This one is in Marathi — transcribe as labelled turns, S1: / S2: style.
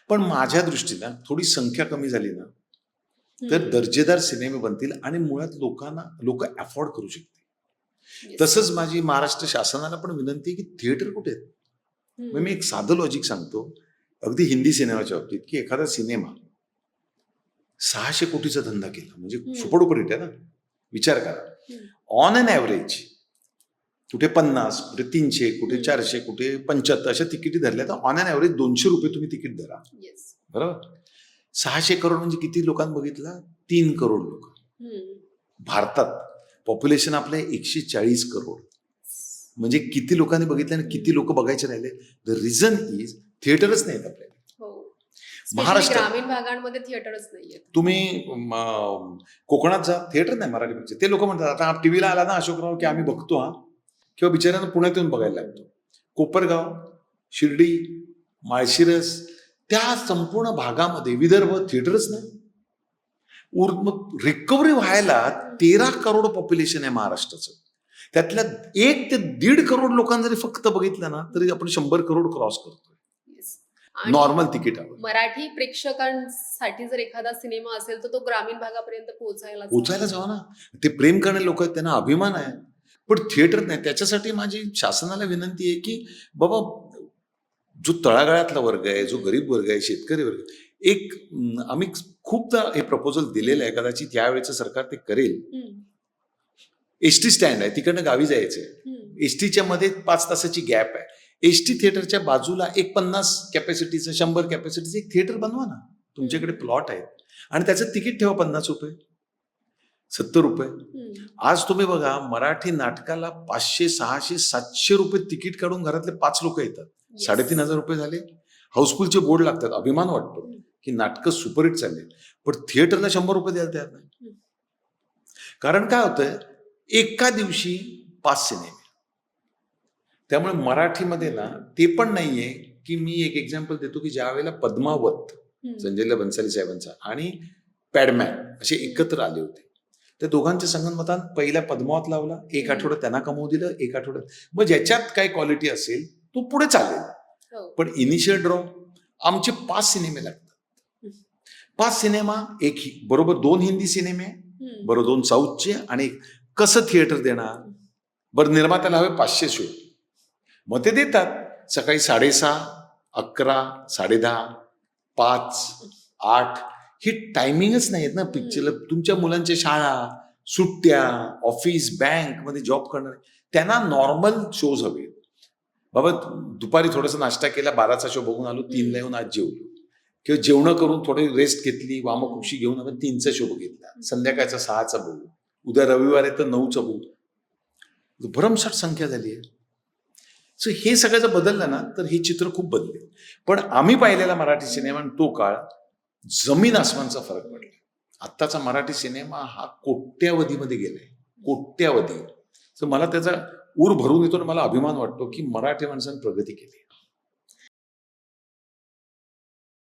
S1: पण माझ्या दृष्टीनं थोडी संख्या कमी झाली ना तर दर्जेदार सिनेमे बनतील आणि मुळात लोक अफोर्ड करू शकतील. तसंच माझी महाराष्ट्र शासनाला पण विनंती आहे की थिएटर कुठे आहेत. मग मी एक साधं लॉजिक सांगतो अगदी हिंदी सिनेमाच्या बाबतीत की एखादा सिनेमा 600 कोटीचा धंदा केला म्हणजे सुपरडुपर हिट आहे ना. विचार करा ऑन अन ॲव्हरेज कुठे 50, कुठे 300, कुठे 400, कुठे 75 अशा तिकिटी धरल्या तर ऑन अन ॲव्हरेज 200 रुपये तुम्ही तिकीट धरा. बरोबर. 600 करोड म्हणजे किती लोकांनी बघितलं? 3 करोड लोक. भारतात पॉप्युलेशन आपलं 140 करोड. म्हणजे किती लोकांनी बघितलं आणि किती लोक बघायचे राहिले. द रिझन इज थिएटरच नाहीत आपल्याला.
S2: महाराष्ट्र ग्रामीण भागांमध्ये थिएटरच नाहीये.
S1: तुम्ही कोकणात जा थिएटर नाही मराठी पिक्चर. ते लोक म्हणतात आता टीव्हीला आला ना अशोकराव की आम्ही बघतो हा किंवा बिचाऱ्यांना पुण्यात येऊन बघायला लागतो. कोपरगाव, शिर्डी, माळशिरस त्या संपूर्ण भागामध्ये विदर्भ थिएटरच नाही. मग रिकव्हरी व्हायला 13 करोड पॉप्युलेशन आहे महाराष्ट्राचं. त्यातल्या 1 ते 1.5 करोड लोकांनी जरी फक्त बघितलं ना तरी आपण 100 करोड क्रॉस करतोय नॉर्मल तिकीटावर.
S2: मराठी प्रेक्षकांसाठी जर एखादा सिनेमा असेल तर तो ग्रामीण भागापर्यंत
S1: पोहोचायला जावा ना. ते प्रेम करणारे लोक आहेत त्यांना अभिमान आहे. पण थिएटर नाही. त्याच्यासाठी माझी शासनाला विनंती आहे की बाबा जो तळागाळातला वर्ग आहे, जो गरीब वर्ग आहे, शेतकरी वर्ग, एक आम्ही खूपदा हे प्रपोजल दिलेलं आहे, कदाचित यावेळेचं सरकार ते करेल. एसटी स्टँड आहे तिकडनं गावी जायचंय. एसटीच्या मध्ये 5 तासाची गॅप आहे. एसटी थिएटरच्या बाजूला एक 50 कॅपॅसिटीचं 100 कॅपॅसिटीचं एक थिएटर बनवा ना. तुमच्याकडे प्लॉट आहे आणि त्याचं तिकीट ठेवा 50 रुपये, 70 रुपये. आज तुम्ही बघा मराठी नाटकाला 500, 600, 700 रुपये तिकीट काढून घरातले 5 लोक येतात. 3,500 रुपये झाले. हाऊसफुलचे बोर्ड लागतात. अभिमान वाटतो की नाटकं सुपरहिट चालले. पण थिएटरला 100 रुपये द्यायला तयार नाही. कारण काय होतंय एका दिवशी 5 सिनेमे. त्यामुळे मराठीमध्ये ना ते पण नाहीये की मी एक एक्झाम्पल देतो की ज्या वेळेला पद्मावत संजय भन्साली साहेबांचा आणि पॅडमॅन असे एकत्र आले होते त्या दोघांच्या संगनमतान पहिला पद्मावत लावला. 1 आठवडा त्यांना कमवू दिलं. 1 आठवड्यात मग ज्याच्यात काय क्वालिटी असेल तो पुढे चालेल. पण इनिशियल ड्रॉ आमचे 5 सिनेमे लागतात. 5 सिनेमा बरोबर 2 हिंदी सिनेमे बरोबर 2 साऊथचे आणि कसं थिएटर देणार. बरं निर्मात्याला हवे 500 शो मग ते देतात. सकाळी 6:30, 11, 10:30, 5, 8 ही टायमिंगच नाही आहेत ना पिक्चरला. तुमच्या मुलांच्या शाळा, सुट्ट्या, ऑफिस, बँक मध्ये जॉब करणारे त्यांना नॉर्मल शोज हवे. बाबा दुपारी थोडासा नाश्ता केला, 12चा शो बघून आलो, 3ला येऊन आज जेवलो किंवा जेवण करून थोडी रेस्ट घेतली, वामकुक्षी घेऊन आपण 3चा शो बघितला, संध्याकाळचा 6चा बघू, उद्या रविवार आहे तर 9चा बघू. भरमसाठ संख्या झाली आहे. सो हे सगळं जर बदललं ना तर हे चित्र खूप बदलेल. पण आम्ही पाहिलेला मराठी सिनेमा तो काळ जमीन आसमानचा फरक पडला. आत्ताचा मराठी सिनेमा हा कोट्यावधीमध्ये गेलाय. कोट्यावधी. तर मला त्याचा ऊर भरून येतो आणि मला अभिमान वाटतो की मराठी माणसाने प्रगती केली.